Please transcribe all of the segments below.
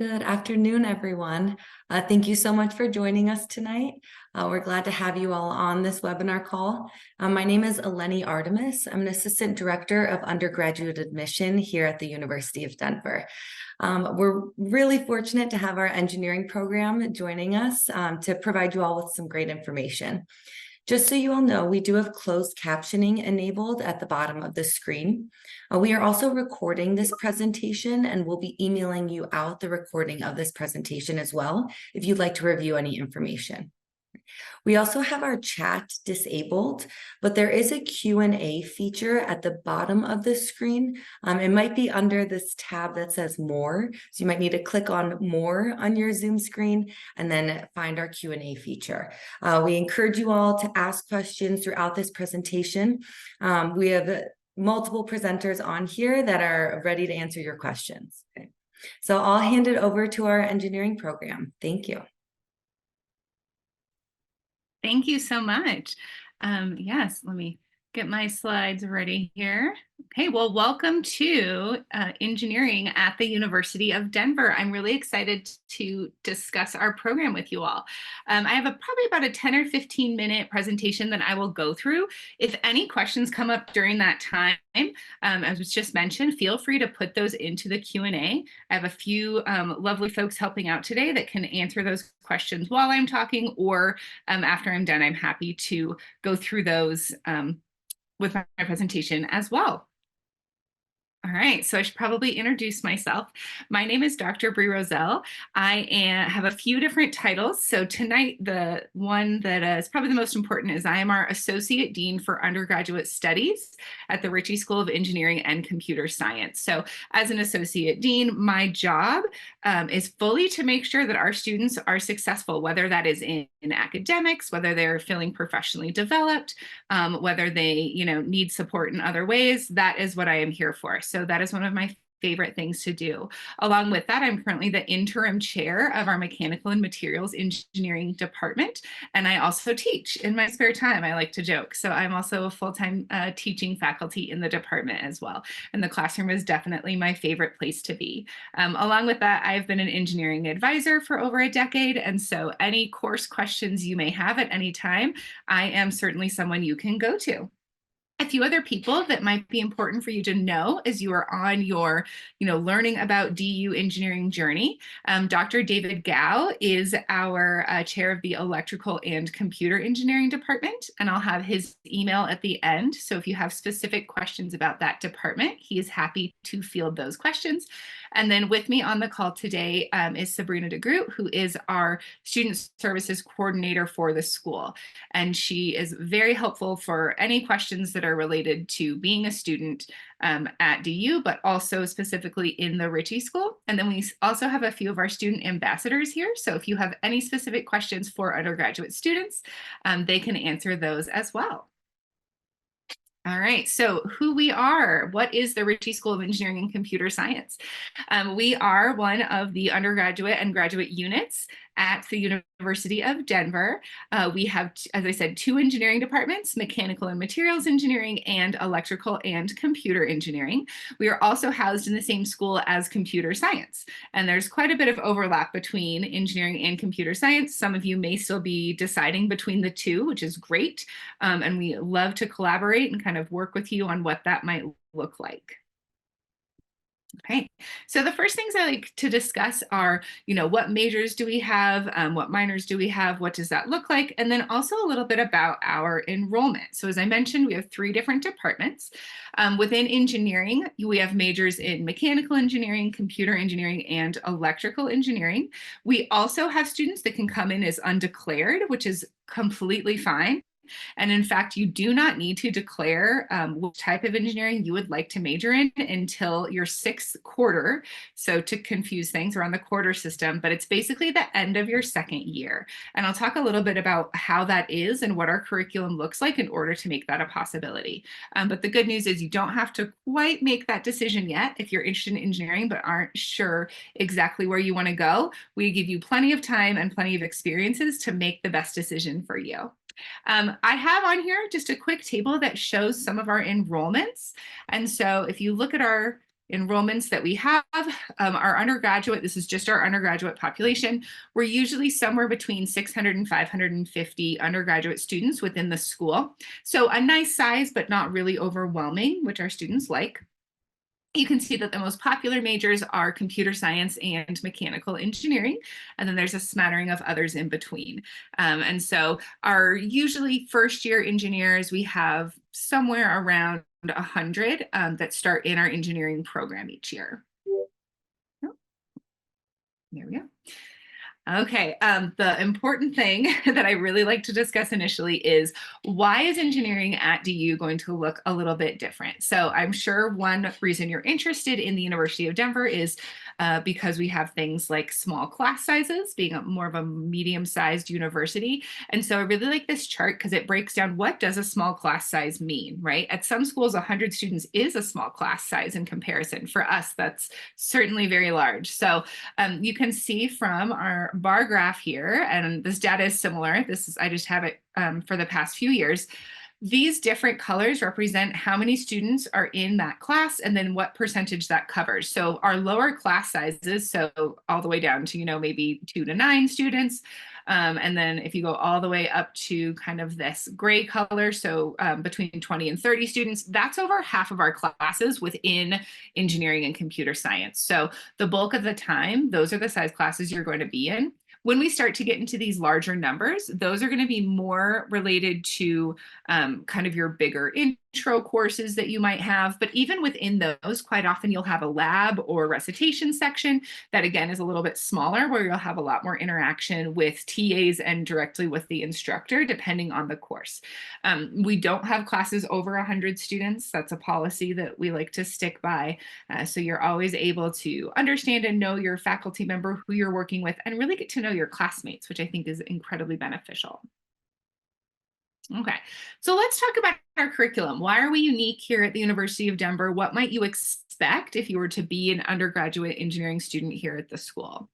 Good afternoon, everyone. Thank you so much for joining us tonight. We're glad to have you all on this webinar call. My name is Eleni Artemis. I'm an Assistant Director of Undergraduate Admission here at the University of Denver. We're really fortunate to have our engineering program joining us to provide you all with some great information. Just so you all know, we do have closed captioning enabled at the bottom of the screen. We are also recording this presentation and we'll be emailing you out the recording of this presentation as well if you'd like to review any information. We also have our chat disabled, but there is a Q&A feature at the bottom of the screen. It might be under this tab that says More. So you might need to click on More on your Zoom screen and then find our Q&A feature. We encourage you all to ask questions throughout this presentation. We have multiple presenters on here that are ready to answer your questions. Okay. So I'll hand it over to our engineering program. Thank you. Thank you so much. Yes, let me get my slides ready here. Okay, well, welcome to engineering at the University of Denver. I'm really excited to discuss our program with you all. I have probably about a 10 or 15 minute presentation that I will go through. If any questions come up during that time, as was just mentioned, feel free to put those into the Q&A. I have a few lovely folks helping out today that can answer those questions while I'm talking, or after I'm done, I'm happy to go through those with my presentation as well. All right, so I should probably introduce myself. My name is Dr. Bree Roselle. I have a few different titles. So tonight, the one that is probably the most important is I am our Associate Dean for Undergraduate Studies at the Ritchie School of Engineering and Computer Science. So as an Associate Dean, my job is fully to make sure that our students are successful, whether that is in academics, whether they're feeling professionally developed, whether they need support in other ways. That is what I am here for. So that is one of my favorite things to do. Along with that, I'm currently the interim chair of our mechanical and materials engineering department. And I also teach in my spare time, I like to joke. So I'm also a full-time teaching faculty in the department as well. And the classroom is definitely my favorite place to be. Along with that, I've been an engineering advisor for over a decade. And so any course questions you may have at any time, I am certainly someone you can go to. A few other people that might be important for you to know as you are on your, learning about DU engineering journey. Dr. David Gao is our chair of the electrical and computer engineering department, and I'll have his email at the end. So if you have specific questions about that department, he is happy to field those questions. And then with me on the call today is Sabrina DeGroot, who is our student services coordinator for the school. And she is very helpful for any questions that are related to being a student at DU, but also specifically in the Ritchie School. And then we also have a few of our student ambassadors here. So if you have any specific questions for undergraduate students, they can answer those as well. All right, so who we are, what is the Ritchie School of Engineering and Computer Science? We are one of the undergraduate and graduate units at the University of Denver. We have, as I said, two engineering departments, mechanical and materials engineering and electrical and computer engineering. We are also housed in the same school as computer science. And there's quite a bit of overlap between engineering and computer science. Some of you may still be deciding between the two, which is great. And we love to collaborate and kind of work with you on what that might look like. Okay, so the first things I like to discuss are, what majors do we have? What minors do we have? What does that look like? And then also a little bit about our enrollment. So as I mentioned, we have three different departments. Within engineering, we have majors in mechanical engineering, computer engineering, and electrical engineering. We also have students that can come in as undeclared, which is completely fine. And in fact, you do not need to declare what type of engineering you would like to major in until your sixth quarter. So to confuse things, we're on the quarter system, but it's basically the end of your second year. And I'll talk a little bit about how that is and what our curriculum looks like in order to make that a possibility. But the good news is you don't have to quite make that decision yet if you're interested in engineering but aren't sure exactly where you want to go. We give you plenty of time and plenty of experiences to make the best decision for you. I have on here just a quick table that shows some of our enrollments. And so if you look at our enrollments that we have. Our undergraduate, this is just our undergraduate population. We're usually somewhere between 600 and 550 undergraduate students within the school. So a nice size, but not really overwhelming, which our students like. You can see that the most popular majors are computer science and mechanical engineering, and then there's a smattering of others in between. And so our usually first year engineers, we have somewhere around 100 that start in our engineering program each year. Oh, there we go. Okay, the important thing that I really like to discuss initially is, why is engineering at DU going to look a little bit different? So I'm sure one reason you're interested in the University of Denver is because we have things like small class sizes, being more of a medium-sized university. And so I really like this chart because it breaks down, what does a small class size mean, right? At some schools, 100 students is a small class size in comparison. For us, that's certainly very large. So you can see from our bar graph here, and this data is similar. I just have it for the past few years. These different colors represent how many students are in that class and then what percentage that covers. So our lower class sizes, so all the way down to, maybe 2 to 9 students. And then if you go all the way up to kind of this gray color, so between 20 and 30 students, that's over half of our classes within engineering and computer science. So the bulk of the time, those are the size classes you're going to be in. When we start to get into these larger numbers, those are going to be more related to kind of your bigger intro courses that you might have. But even within those, quite often you'll have a lab or recitation section that, again, is a little bit smaller, where you'll have a lot more interaction with TAs and directly with the instructor, depending on the course. We don't have classes over 100 students. That's a policy that we like to stick by. So you're always able to understand and know your faculty member, who you're working with, and really get to know your classmates, which I think is incredibly beneficial. Okay, so let's talk about our curriculum. Why are we unique here at the University of Denver? What might you expect if you were to be an undergraduate engineering student here at the school?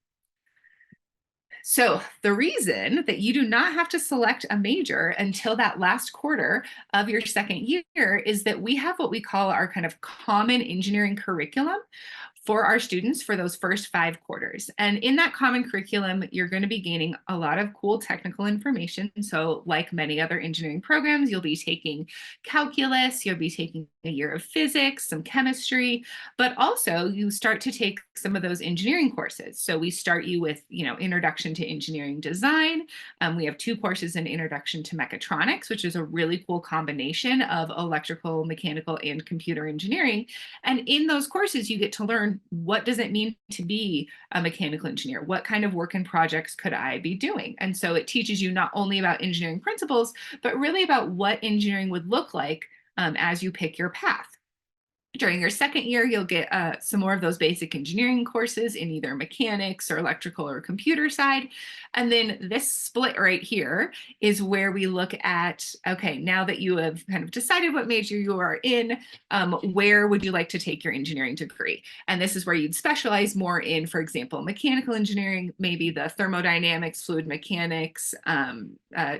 So the reason that you do not have to select a major until that last quarter of your second year is that we have what we call our kind of common engineering curriculum for our students for those first 5 quarters. And in that common curriculum, you're going to be gaining a lot of cool technical information. So like many other engineering programs, you'll be taking calculus, you'll be taking a year of physics, some chemistry, but also you start to take some of those engineering courses. So we start you with, introduction to engineering design. We have 2 courses in introduction to mechatronics, which is a really cool combination of electrical, mechanical, and computer engineering. And in those courses, you get to learn, what does it mean to be a mechanical engineer? What kind of work and projects could I be doing? And so it teaches you not only about engineering principles, but really about what engineering would look like as you pick your path. During your second year, you'll get some more of those basic engineering courses in either mechanics or electrical or computer side. And then this split right here is where we look at, okay, now that you have kind of decided what major you are in, where would you like to take your engineering degree? And this is where you'd specialize more in, for example, mechanical engineering, maybe the thermodynamics, fluid mechanics,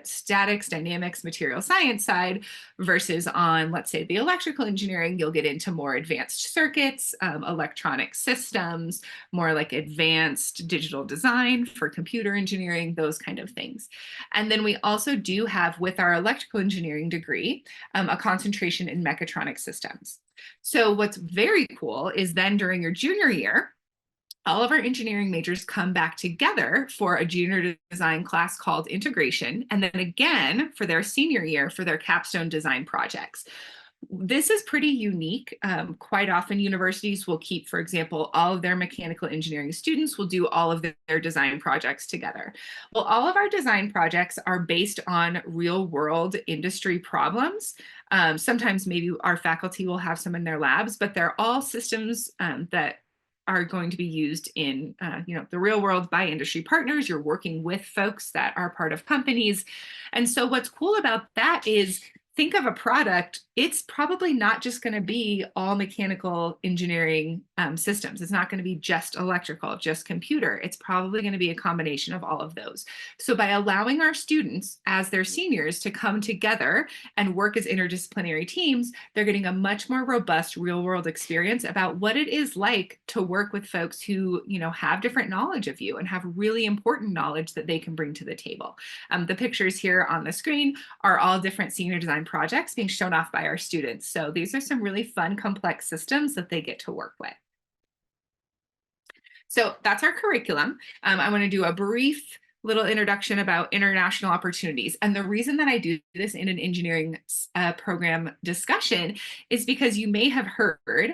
statics, dynamics, material science side, versus on, let's say, the electrical engineering, you'll get into more advanced circuits, electronic systems, more like advanced digital design for computer engineering, those kind of things. And then we also do have, with our electrical engineering degree, a concentration in mechatronic systems. So what's very cool is then during your junior year, all of our engineering majors come back together for a junior design class called integration, and then again for their senior year for their capstone design projects. This is pretty unique. Quite often universities will keep, for example, all of their mechanical engineering students will do all of their design projects together. Well, all of our design projects are based on real world industry problems. Sometimes maybe our faculty will have some in their labs, but they're all systems that are going to be used in the real world by industry partners. You're working with folks that are part of companies. And so what's cool about that is think of a product, it's probably not just going to be all mechanical engineering systems. It's not going to be just electrical, just computer. It's probably going to be a combination of all of those. So by allowing our students as their seniors to come together and work as interdisciplinary teams, they're getting a much more robust real world experience about what it is like to work with folks who, have different knowledge of you and have really important knowledge that they can bring to the table. The pictures here on the screen are all different senior design projects being shown off by our students. So these are some really fun, complex systems that they get to work with. So that's our curriculum. I want to do a brief little introduction about international opportunities. And the reason that I do this in an engineering program discussion is because you may have heard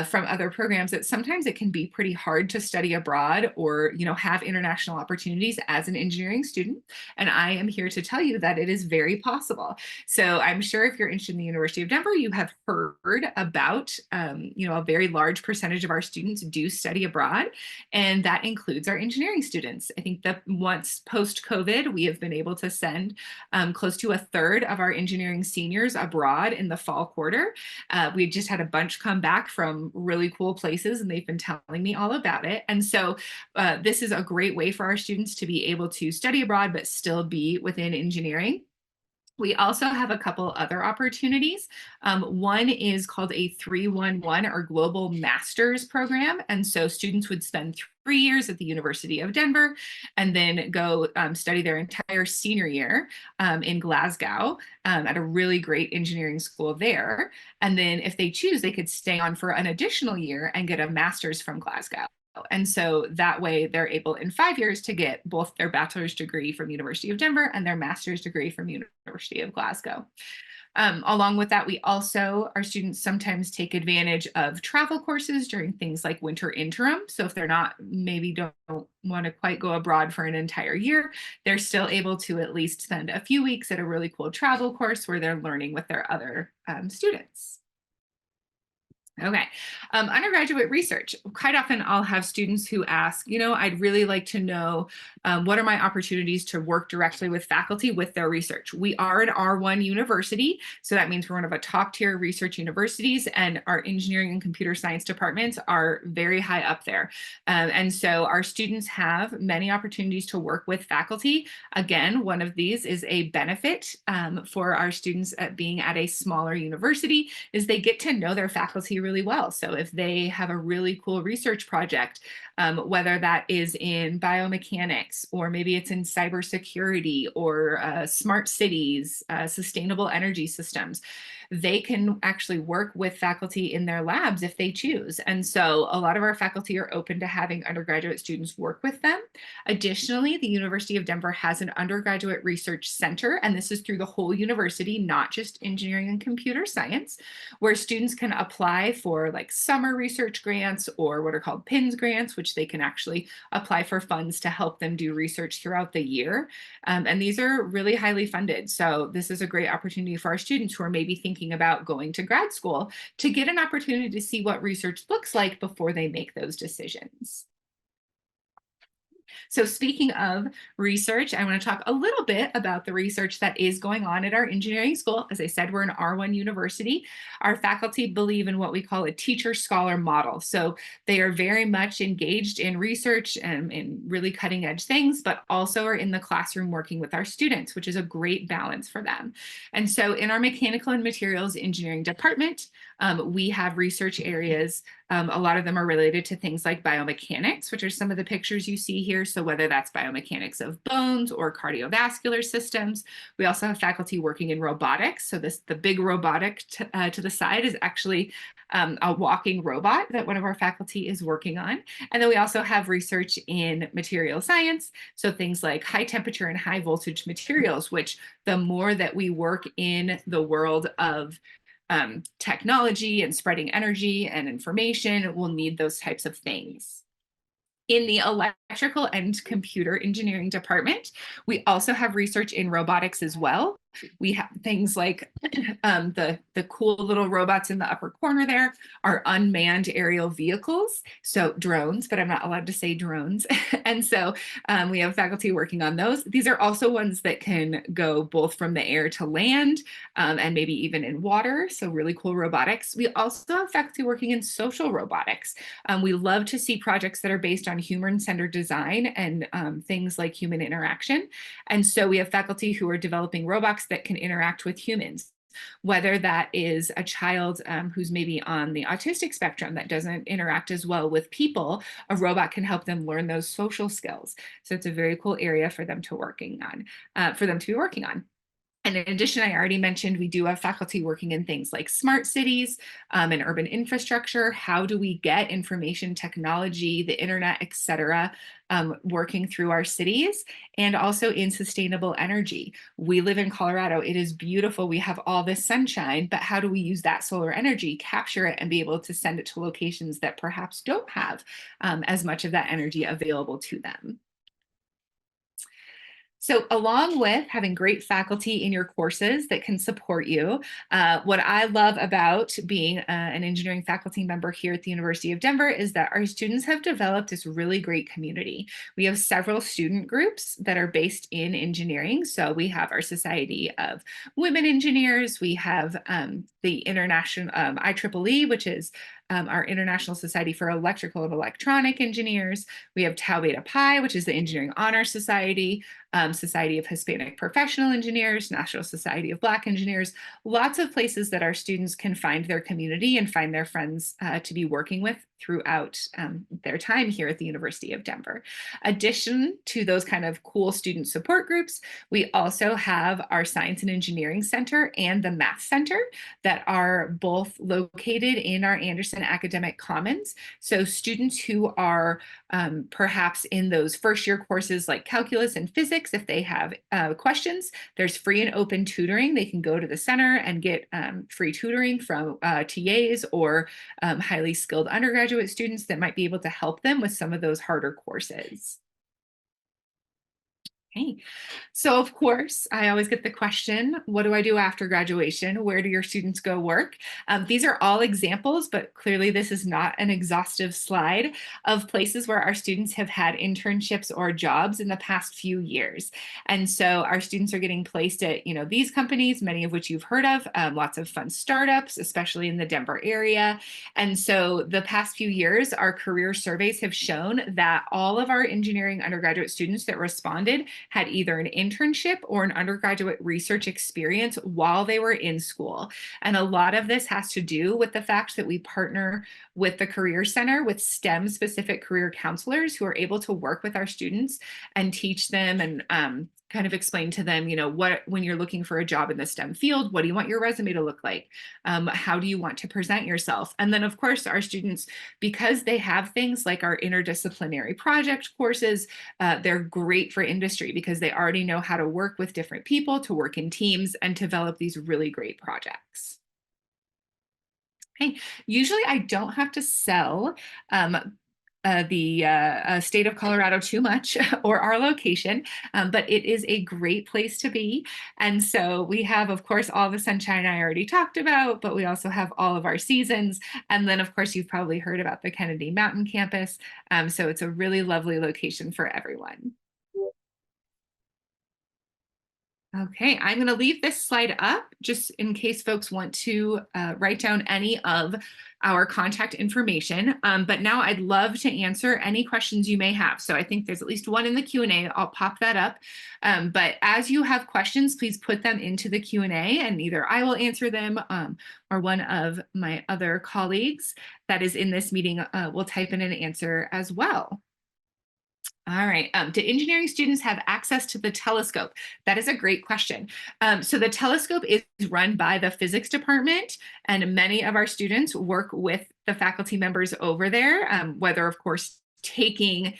from other programs that sometimes it can be pretty hard to study abroad or, have international opportunities as an engineering student. And I am here to tell you that it is very possible. So I'm sure if you're interested in the University of Denver, you have heard about, a very large percentage of our students do study abroad, and that includes our engineering students. I think that once post-COVID, we have been able to send close to a third of our engineering seniors abroad in the fall quarter. We just had a bunch come back from really cool places, and they've been telling me all about it. And so this is a great way for our students to be able to study abroad, but still be within engineering. We also have a couple other opportunities. One is called a 3-1-1 or Global Masters program. And so students would spend 3 years at the University of Denver and then go study their entire senior year in Glasgow at a really great engineering school there. And then if they choose, they could stay on for an additional year and get a master's from Glasgow. And so that way they're able in 5 years to get both their bachelor's degree from University of Denver and their master's degree from University of Glasgow. Along with that, our students sometimes take advantage of travel courses during things like winter interim. So if they're don't want to quite go abroad for an entire year, they're still able to at least spend a few weeks at a really cool travel course where they're learning with their other students. Okay, undergraduate research. Quite often I'll have students who ask, I'd really like to know what are my opportunities to work directly with faculty with their research. We are an R1 university, so that means we're one of a top tier research universities, and our engineering and computer science departments are very high up there. And so our students have many opportunities to work with faculty. Again, one of these is a benefit for our students at being at a smaller university is they get to know their faculty really well. So if they have a really cool research project, whether that is in biomechanics, or maybe it's in cybersecurity or smart cities, sustainable energy systems, they can actually work with faculty in their labs if they choose. And so a lot of our faculty are open to having undergraduate students work with them. Additionally, the University of Denver has an undergraduate research center, and this is through the whole university, not just engineering and computer science, where students can apply for like summer research grants or what are called PINS grants, which they can actually apply for funds to help them do research throughout the year. And these are really highly funded. So this is a great opportunity for our students who are maybe thinking about going to grad school to get an opportunity to see what research looks like before they make those decisions. So speaking of research, I want to talk a little bit about the research that is going on at our engineering school. As I said, we're an R1 university. Our faculty believe in what we call a teacher-scholar model. So they are very much engaged in research and in really cutting edge things, but also are in the classroom working with our students, which is a great balance for them. And so in our mechanical and materials engineering department, we have research areas. A lot of them are related to things like biomechanics, which are some of the pictures you see here. So whether that's biomechanics of bones or cardiovascular systems. We also have faculty working in robotics. So the big robotic to the side is actually a walking robot that one of our faculty is working on. And then we also have research in material science. So things like high temperature and high voltage materials, which the more that we work in the world of technology and spreading energy and information, we'll need those types of things. In the electrical and computer engineering department, we also have research in robotics as well. We have things like the cool little robots in the upper corner there are unmanned aerial vehicles, so drones, but I'm not allowed to say drones. And so we have faculty working on those. These are also ones that can go both from the air to land and maybe even in water, so really cool robotics. We also have faculty working in social robotics. We love to see projects that are based on human-centered design and things like human interaction. And so we have faculty who are developing robots that can interact with humans, whether that is a child who's maybe on the autistic spectrum that doesn't interact as well with people. A robot can help them learn those social skills. So it's a very cool area for them to be working on. And in addition, I already mentioned we do have faculty working in things like smart cities and urban infrastructure. How do we get information technology, the internet, et cetera, working through our cities, and also in sustainable energy. We live in Colorado. It is beautiful. We have all this sunshine, but how do we use that solar energy, capture it, and be able to send it to locations that perhaps don't have as much of that energy available to them? So along with having great faculty in your courses that can support you, what I love about being an engineering faculty member here at the University of Denver is that our students have developed this really great community. We have several student groups that are based in engineering. So we have our Society of Women Engineers, we have the International IEEE, which is our International Society for Electrical and Electronic Engineers. We have Tau Beta Pi, which is the Engineering Honor Society, Society of Hispanic Professional Engineers, National Society of Black Engineers, lots of places that our students can find their community and find their friends to be working with throughout their time here at the University of Denver. Addition to those kind of cool student support groups, we also have our Science and Engineering Center and the Math Center that are both located in our Anderson Academic Commons. So students who are perhaps in those first year courses like calculus and physics, if they have questions, there's free and open tutoring. They can go to the center and get free tutoring from TAs or highly skilled undergraduate students that might be able to help them with some of those harder courses. Okay. So of course, I always get the question, what do I do after graduation? Where do your students go work? These are all examples, but clearly this is not an exhaustive slide of places where our students have had internships or jobs in the past few years. And so our students are getting placed at, these companies, many of which you've heard of, lots of fun startups, especially in the Denver area. And so the past few years, our career surveys have shown that all of our engineering undergraduate students that responded had either an internship or an undergraduate research experience while they were in school. And a lot of this has to do with the fact that we partner with the Career Center with STEM specific career counselors who are able to work with our students and teach them and kind of explain to them, when you're looking for a job in the STEM field, what do you want your resume to look like? How do you want to present yourself? And then of course, our students, because they have things like our interdisciplinary project courses, they're great for industry because they already know how to work with different people, to work in teams and develop these really great projects. Okay. Usually I don't have to sell the state of Colorado too much or our location, but it is a great place to be. And so we have, of course, all the sunshine I already talked about, but we also have all of our seasons. And then, of course, you've probably heard about the Kennedy Mountain campus. So it's a really lovely location for everyone. Okay, I'm going to leave this slide up just in case folks want to write down any of our contact information. But now I'd love to answer any questions you may have. So I think there's at least one in the Q&A. I'll pop that up. But as you have questions, please put them into the Q&A and either I will answer them or one of my other colleagues that is in this meeting will type in an answer as well. All right. Do engineering students have access to the telescope? That is a great question. So the telescope is run by the physics department, and many of our students work with the faculty members over there, whether, of course, taking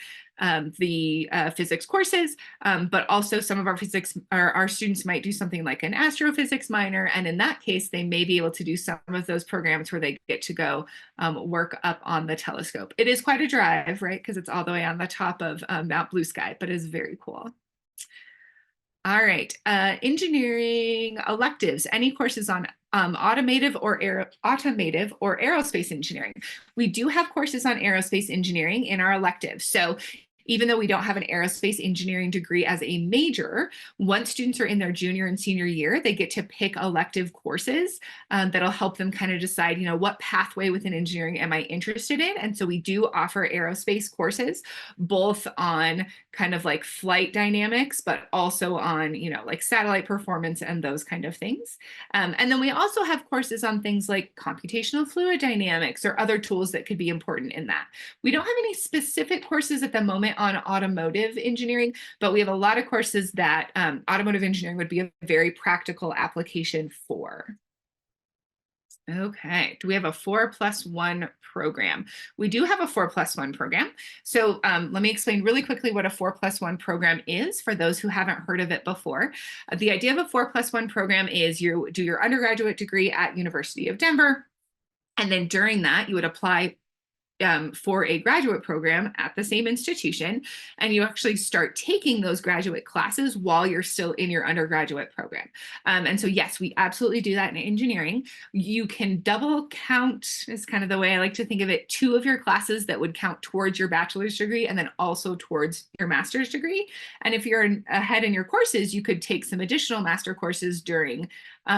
the physics courses, but also some of our students might do something like an astrophysics minor. And in that case, they may be able to do some of those programs where they get to go work up on the telescope. It is quite a drive, right? Because it's all the way on the top of Mount Blue Sky, but it's very cool. All right. Engineering electives, any courses on automotive or aerospace engineering. We do have courses on aerospace engineering in our electives. So even though we don't have an aerospace engineering degree as a major, once students are in their junior and senior year, they get to pick elective courses that'll help them kind of decide, what pathway within engineering am I interested in? And so we do offer aerospace courses, both on kind of like flight dynamics, but also on, like satellite performance and those kind of things. And then we also have courses on things like computational fluid dynamics or other tools that could be important in that. We don't have any specific courses at the moment on automotive engineering, but we have a lot of courses that automotive engineering would be a very practical application for. Okay, do we have a 4+1 program? We do have a 4+1 program. So let me explain really quickly what a 4+1 program is for those who haven't heard of it before. The idea of a 4+1 program is you do your undergraduate degree at University of Denver, and then during that you would apply for a graduate program at the same institution, and you actually start taking those graduate classes while you're still in your undergraduate program. And so yes, we absolutely do that in engineering. You can double count, is kind of the way I like to think of it, 2 of your classes that would count towards your bachelor's degree and then also towards your master's degree. And if you're ahead in your courses, you could take some additional master courses during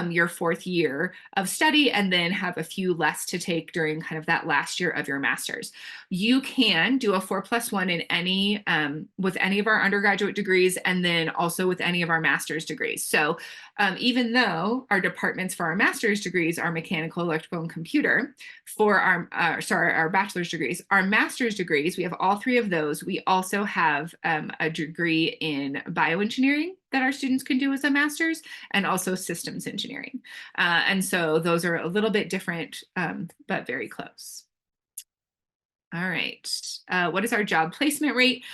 your 4th year of study, and then have a few less to take during kind of that last year of your master's. You can do a 4+1 in any with any of our undergraduate degrees, and then also with any of our master's degrees. So even though our departments for our master's degrees are mechanical, electrical, and computer, for our bachelor's degrees, our master's degrees, we have all 3 of those. We also have a degree in bioengineering that our students can do as a master's, and also systems engineering. And so those are a little bit different, but very close. All right. What is our job placement rate?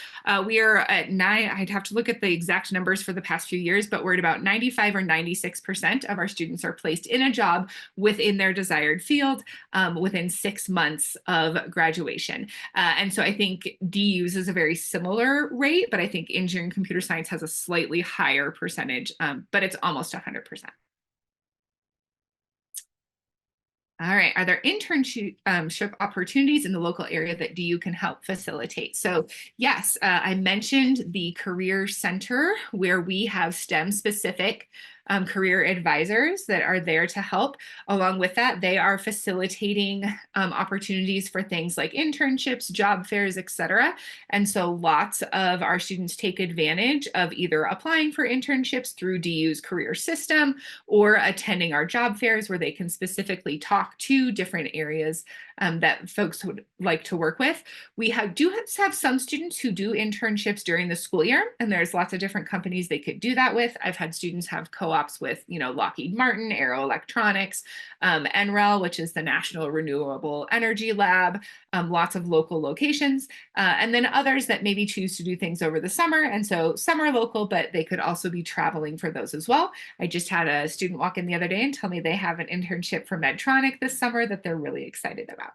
We are at 9. I'd have to look at the exact numbers for the past few years, but we're at about 95 or 96% of our students are placed in a job within their desired field within 6 months of graduation. And so I think DU's is a very similar rate, but I think engineering computer science has a slightly higher percentage, but it's almost 100%. All right. Are there internship opportunities in the local area that DU can help facilitate? So yes, I mentioned the Career Center, where we have STEM specific career advisors that are there to help. Along with that, they are facilitating opportunities for things like internships, job fairs, etc. And so lots of our students take advantage of either applying for internships through DU's career system, or attending our job fairs where they can specifically talk to different areas that folks would like to work with. We do have some students who do internships during the school year, and there's lots of different companies they could do that with. I've had students have co-ops with, Lockheed Martin, Aero Electronics, NREL, which is the National Renewable Energy Lab, lots of local locations, and then others that maybe choose to do things over the summer. And so some are local, but they could also be traveling for those as well. I just had a student walk in the other day and tell me they have an internship for Medtronic this summer that they're really excited about.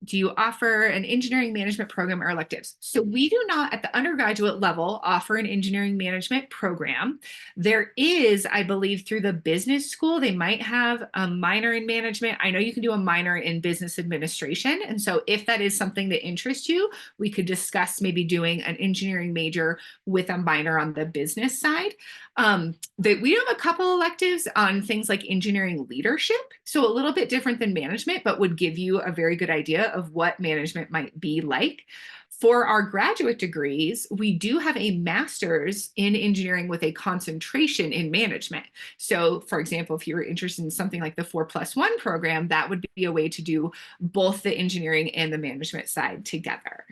Do you offer an engineering management program or electives? So we do not, at the undergraduate level, offer an engineering management program. There is, I believe, through the business school, they might have a minor in management. I know you can do a minor in business administration. And so if that is something that interests you, we could discuss maybe doing an engineering major with a minor on the business side. We have a couple electives on things like engineering leadership. So a little bit different than management, but would give you a very good idea of what management might be like. For our graduate degrees, we do have a master's in engineering with a concentration in management. So for example, if you were interested in something like the 4+1 program, that would be a way to do both the engineering and the management side together.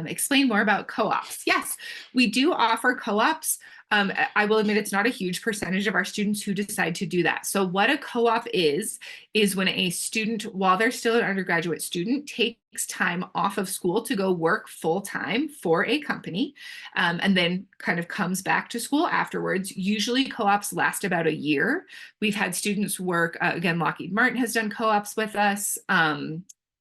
Explain more about co-ops. Yes, we do offer co-ops. I will admit it's not a huge percentage of our students who decide to do that. So what a co-op is when a student, while they're still an undergraduate student, takes time off of school to go work full-time for a company, and then kind of comes back to school afterwards. Usually co-ops last about a year. We've had students work, again, Lockheed Martin has done co-ops with us.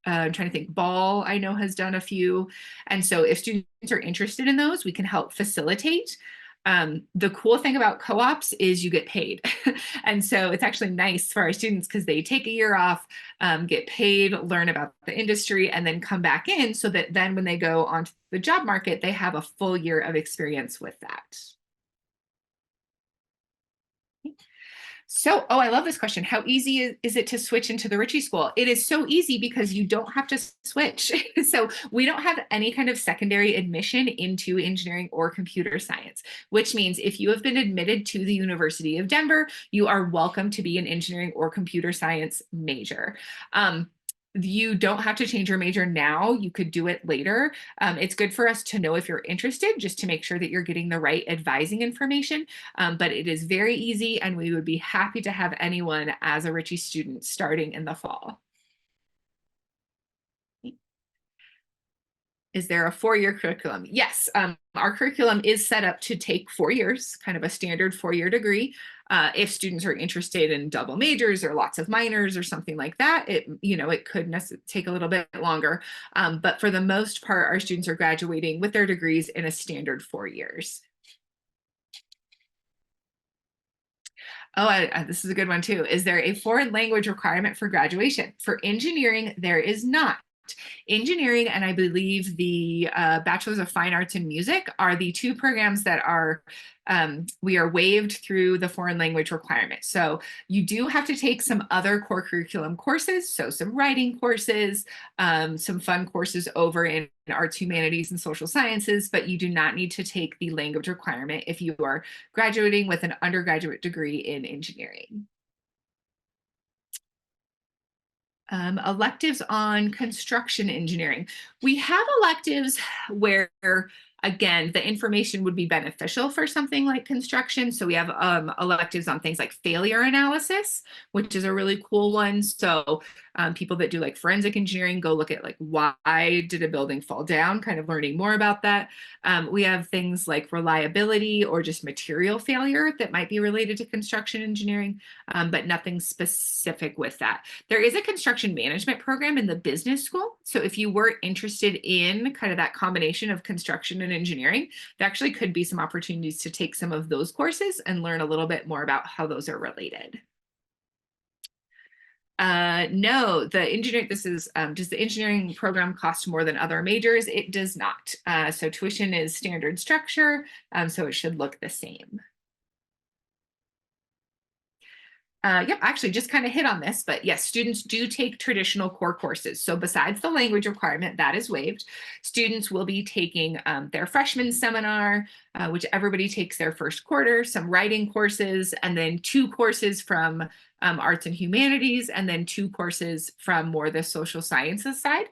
I'm trying to think, Ball, I know, has done a few. And so if students are interested in those, we can help facilitate. The cool thing about co-ops is you get paid. And so it's actually nice for our students because they take a year off, get paid, learn about the industry, and then come back in so that then when they go onto the job market, they have a full year of experience with that. So, oh, I love this question. How easy is it to switch into the Ritchie School? It is so easy because you don't have to switch. So we don't have any kind of secondary admission into engineering or computer science, which means if you have been admitted to the University of Denver, you are welcome to be an engineering or computer science major. You don't have to change your major now. You could do it later. It's good for us to know if you're interested, just to make sure that you're getting the right advising information. But it is very easy, and we would be happy to have anyone as a Ritchie student starting in the fall. Is there a 4-year curriculum? Yes, our curriculum is set up to take 4 years, kind of a standard 4-year degree. If students are interested in double majors or lots of minors or something like that, it could take a little bit longer. But for the most part, our students are graduating with their degrees in a standard 4 years. Oh, this is a good one too. Is there a foreign language requirement for graduation? For engineering, there is not. Engineering and I believe the Bachelor's of Fine Arts in Music are the two programs that we are waived through the foreign language requirement. So you do have to take some other core curriculum courses, so some writing courses, some fun courses over in arts, humanities, and social sciences, but you do not need to take the language requirement if you are graduating with an undergraduate degree in engineering. Electives on construction engineering. We have electives where, again, the information would be beneficial for something like construction. So we have electives on things like failure analysis, which is a really cool one. So people that do like forensic engineering go look at like, why did a building fall down, kind of learning more about that. We have things like reliability or just material failure that might be related to construction engineering, but nothing specific with that. There is a construction management program in the business school. So if you were interested in kind of that combination of construction and engineering, there actually could be some opportunities to take some of those courses and learn a little bit more about how those are related. No, the engineering, this is, does the engineering program cost more than other majors? It does not. So tuition is standard structure, so it should look the same. Yep, actually just kind of hit on this, but yes, students do take traditional core courses. So besides the language requirement, that is waived, students will be taking their freshman seminar, which everybody takes their first quarter, some writing courses, and then 2 courses from arts and humanities, and then 2 courses from more the social sciences side.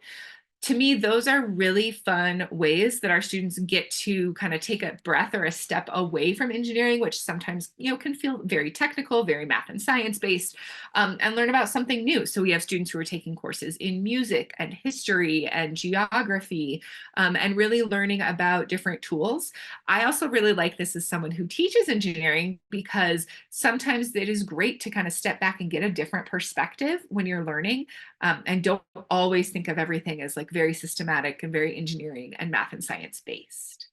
To me, those are really fun ways that our students get to kind of take a breath or a step away from engineering, which sometimes, can feel very technical, very math and science based, and learn about something new. So we have students who are taking courses in music and history and geography, and really learning about different tools. I also really like this as someone who teaches engineering because sometimes it is great to kind of step back and get a different perspective when you're learning, and don't always think of everything as like very systematic and very engineering and math and science based.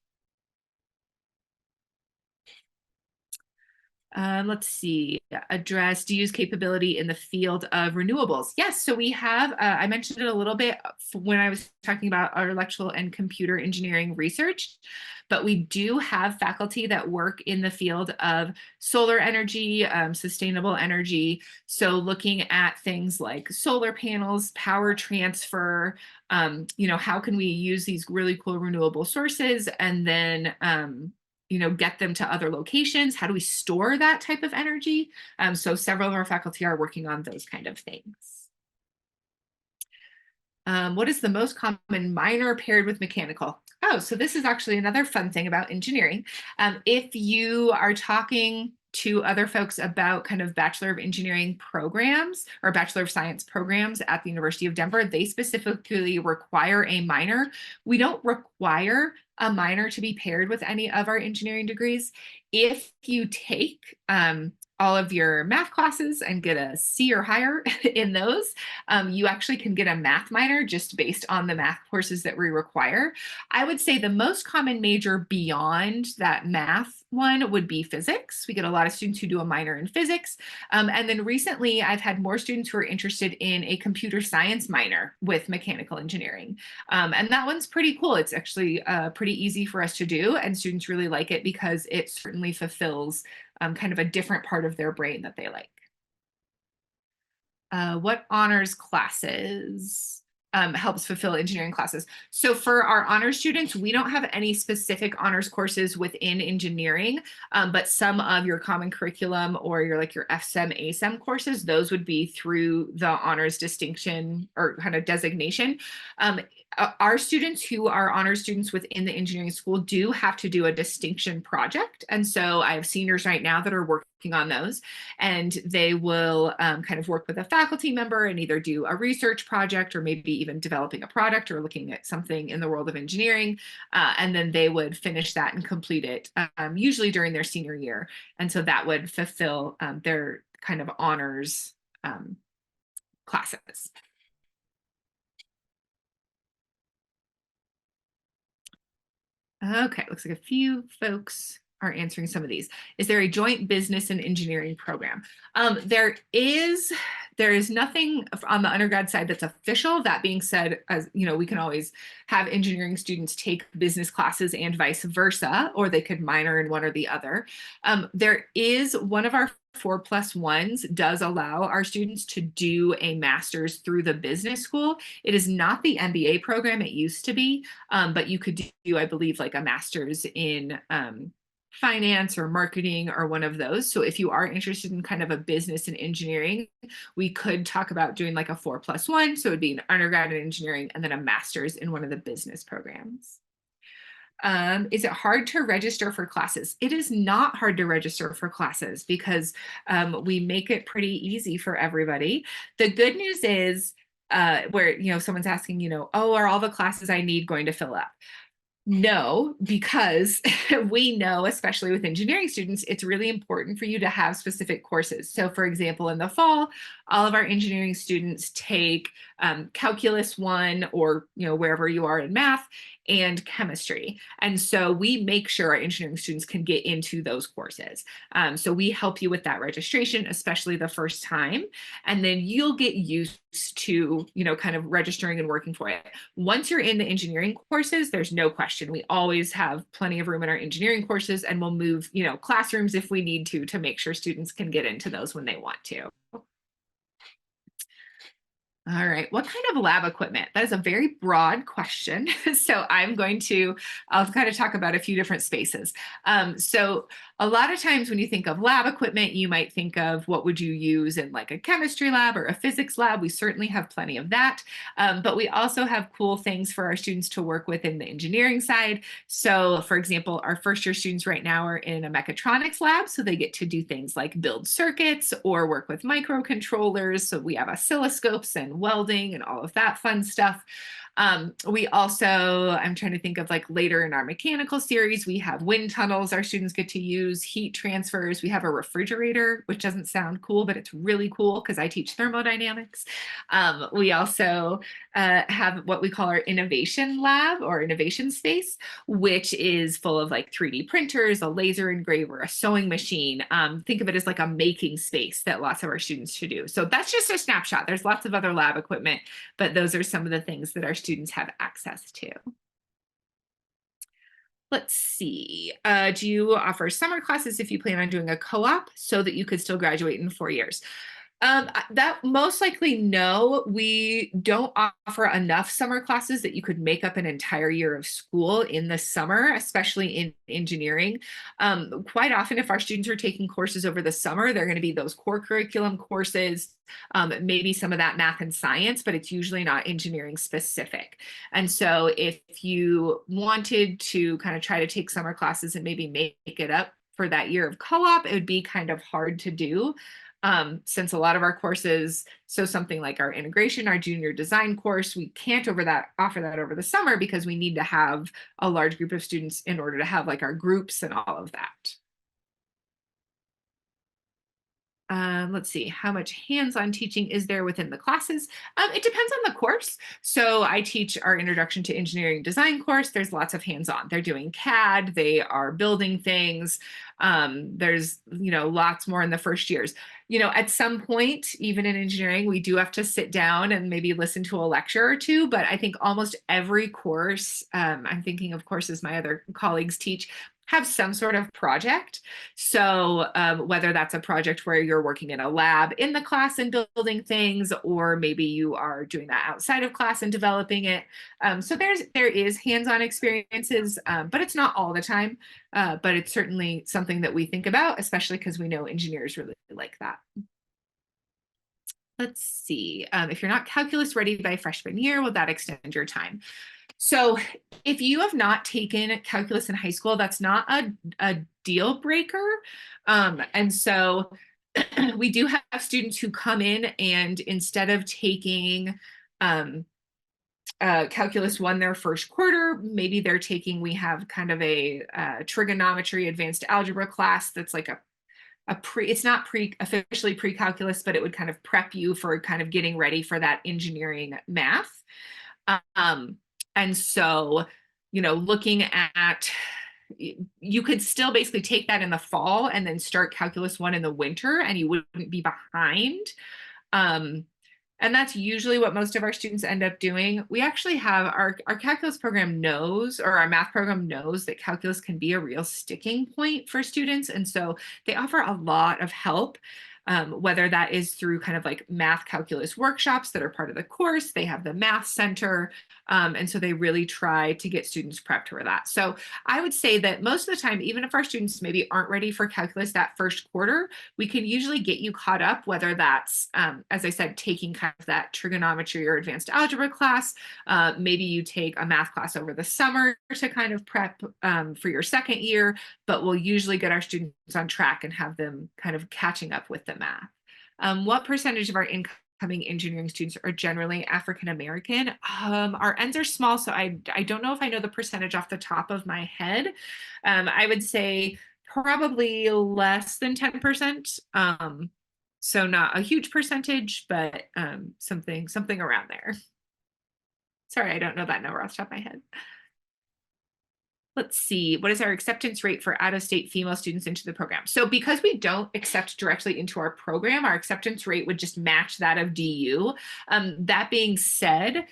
Let's see, address DU's capability in the field of renewables. Yes, so we have, I mentioned it a little bit when I was talking about our electrical and computer engineering research, but we do have faculty that work in the field of solar energy, sustainable energy. So looking at things like solar panels, power transfer, how can we use these really cool renewable sources and then get them to other locations? How do we store that type of energy? So several of our faculty are working on those kind of things. What is the most common minor paired with mechanical? Oh, so this is actually another fun thing about engineering. If you are talking to other folks about kind of Bachelor of Engineering programs or Bachelor of Science programs at the University of Denver, they specifically require a minor. We don't require a minor to be paired with any of our engineering degrees. If you take all of your math classes and get a C or higher in those, you actually can get a math minor just based on the math courses that we require. I would say the most common major beyond that math one would be physics. We get a lot of students who do a minor in physics. And then recently, I've had more students who are interested in a computer science minor with mechanical engineering. And that one's pretty cool. It's actually pretty easy for us to do, and students really like it because it certainly fulfills kind of a different part of their brain that they like. What honors classes helps fulfill engineering classes? So for our honors students, we don't have any specific honors courses within engineering, but some of your common curriculum or your like your FSEM, ASEM courses, those would be through the honors distinction or kind of designation. Our students who are honor students within the engineering school do have to do a distinction project. And so I have seniors right now that are working on those, and they will kind of work with a faculty member and either do a research project or maybe even developing a product or looking at something in the world of engineering. And then they would finish that and complete it usually during their senior year. And so that would fulfill their kind of honors classes. Okay, looks like a few folks are answering some of these. Is there a joint business and engineering program? There is nothing on the undergrad side that's official. That being said, as you know, we can always have engineering students take business classes and vice versa, or they could minor in one or the other. There is one of our 4+1s does allow our students to do a master's through the business school. It is not the MBA program it used to be, but you could do, I believe, like a master's in finance or marketing or one of those. So if you are interested in kind of a business and engineering, we could talk about doing like a 4+1. So it would be an undergrad in engineering and then a master's in one of the business programs. Is it hard to register for classes? It is not hard to register for classes because we make it pretty easy for everybody. The good news is where, you know, someone's asking, you know, oh, are all the classes I need going to fill up? No, because we know, especially with engineering students, it's really important for you to have specific courses. So for example, in the fall, all of our engineering students take Calculus 1 or, you know, wherever you are in math and chemistry. And so we make sure our engineering students can get into those courses. So we help you with that registration, especially the first time, and then you'll get used to, you know, kind of registering and working for it. Once you're in the engineering courses, there's no question. We always have plenty of room in our engineering courses, and we'll move, you know, classrooms if we need to make sure students can get into those when they want to. All right, what kind of lab equipment? That is a very broad question. So I'll kind of talk about a few different spaces. So a lot of times when you think of lab equipment, you might think of what would you use in like a chemistry lab or a physics lab. We certainly have plenty of that. But we also have cool things for our students to work with in the engineering side. So for example, our first year students right now are in a mechatronics lab. So they get to do things like build circuits or work with microcontrollers. So we have oscilloscopes and welding and all of that fun stuff. We also, I'm trying to think of like later in our mechanical series, we have wind tunnels our students get to use, heat transfers. We have a refrigerator, which doesn't sound cool, but it's really cool because I teach thermodynamics. We also have what we call our innovation lab or innovation space, which is full of like 3D printers, a laser engraver, a sewing machine. Think of it as like a making space that lots of our students should do. So that's just a snapshot. There's lots of other lab equipment, but those are some of the things that our students have access to. Let's see. Do you offer summer classes if you plan on doing a co-op so that you could still graduate in 4 years? That most likely no, we don't offer enough summer classes that you could make up an entire year of school in the summer, especially in engineering. Quite often, if our students are taking courses over the summer, they're going to be those core curriculum courses, maybe some of that math and science, but it's usually not engineering specific. And so if you wanted to kind of try to take summer classes and maybe make it up for that year of co-op, it would be kind of hard to do. Since a lot of our courses, so something like our integration, our junior design course, we can't offer that over the summer because we need to have a large group of students in order to have like our groups and all of that. let's see, how much hands-on teaching is there within the classes? It depends on the course. So I teach our Introduction to Engineering Design course. There's lots of hands-on. They're doing CAD, they are building things. There's, lots more in the first years. At some point, even in engineering, we do have to sit down and maybe listen to a lecture or two, but I think almost every course, I'm thinking of courses my other colleagues teach, have some sort of project. So whether that's a project where you're working in a lab in the class and building things, or maybe you are doing that outside of class and developing it. So there is hands-on experiences, but it's not all the time. But it's certainly something that we think about, especially because we know engineers really like that. Let's see, if you're not calculus ready by freshman year, will that extend your time? So if you have not taken calculus in high school, that's not a deal breaker. And so we do have students who come in and instead of taking calculus 1 their first quarter, maybe they're taking, we have kind of a trigonometry advanced algebra class that's like it's not officially pre-calculus, but it would kind of prep you for kind of getting ready for that engineering math. And so, looking at, you could still basically take that in the fall and then start calculus 1 in the winter and you wouldn't be behind. And that's usually what most of our students end up doing. We actually have our calculus program knows, or our math program knows, that calculus can be a real sticking point for students. And so they offer a lot of help. Whether that is through kind of like math calculus workshops that are part of the course. They have the math center. And so they really try to get students prepped for that. So I would say that most of the time, even if our students maybe aren't ready for calculus that first quarter, we can usually get you caught up, whether that's, as I said, taking kind of that trigonometry or advanced algebra class. Maybe you take a math class over the summer to kind of prep for your second year, but we'll usually get our students on track and have them kind of catching up with the math. What percentage of our incoming engineering students are generally African American? Our ends are small, so I don't know if I know the percentage off the top of my head. I would say probably less than 10%. So not a huge percentage, but something around there. Sorry, I don't know that number off the top of my head. Let's see, what is our acceptance rate for out-of-state female students into the program? So because we don't accept directly into our program, our acceptance rate would just match that of DU. That being said,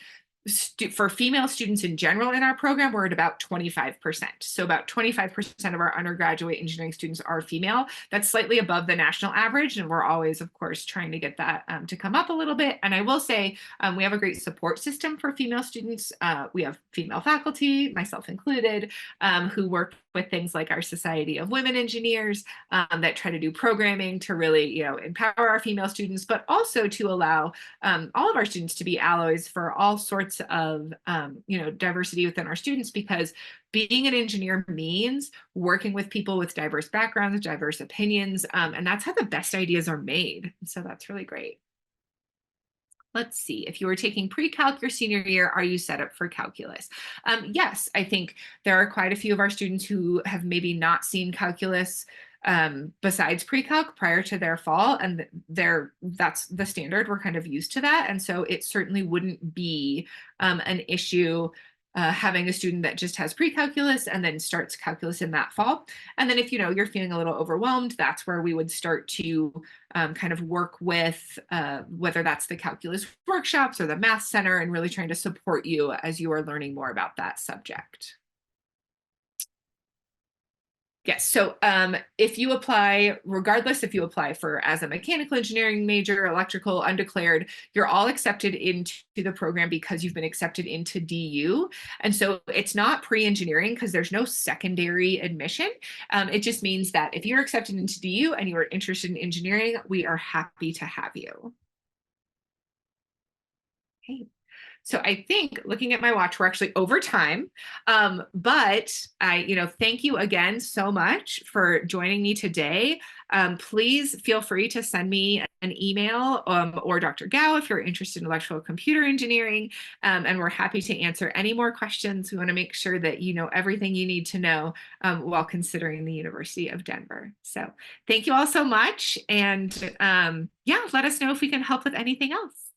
for female students in general in our program, we're at about 25%. So about 25% of our undergraduate engineering students are female. That's slightly above the national average. And we're always, of course, trying to get that to come up a little bit. And I will say we have a great support system for female students. We have female faculty, myself included, who work with things like our Society of Women Engineers that try to do programming to really, empower our female students, but also to allow all of our students to be alloys for all sorts of, diversity within our students, because being an engineer means working with people with diverse backgrounds, diverse opinions, and that's how the best ideas are made. So that's really great. Let's see, if you were taking pre-calc your senior year, are you set up for calculus? Yes, I think there are quite a few of our students who have maybe not seen calculus besides pre-calc prior to their fall, and that's the standard. We're kind of used to that. And so it certainly wouldn't be an issue having a student that just has pre-calculus and then starts calculus in that fall. And then if you're feeling a little overwhelmed, that's where we would start to kind of work with whether that's the calculus workshops or the math center, and really trying to support you as you are learning more about that subject. Yes, so if you apply, regardless if you apply for as a mechanical engineering major, electrical, undeclared, you're all accepted into the program because you've been accepted into DU. And so it's not pre-engineering because there's no secondary admission. It just means that if you're accepted into DU and you are interested in engineering, we are happy to have you. Okay. So I think looking at my watch, we're actually over time. But thank you again so much for joining me today. Please feel free to send me an email or Dr. Gao if you're interested in electrical computer engineering. And we're happy to answer any more questions. We want to make sure that you know everything you need to know while considering the University of Denver. So thank you all so much. And yeah, let us know if we can help with anything else.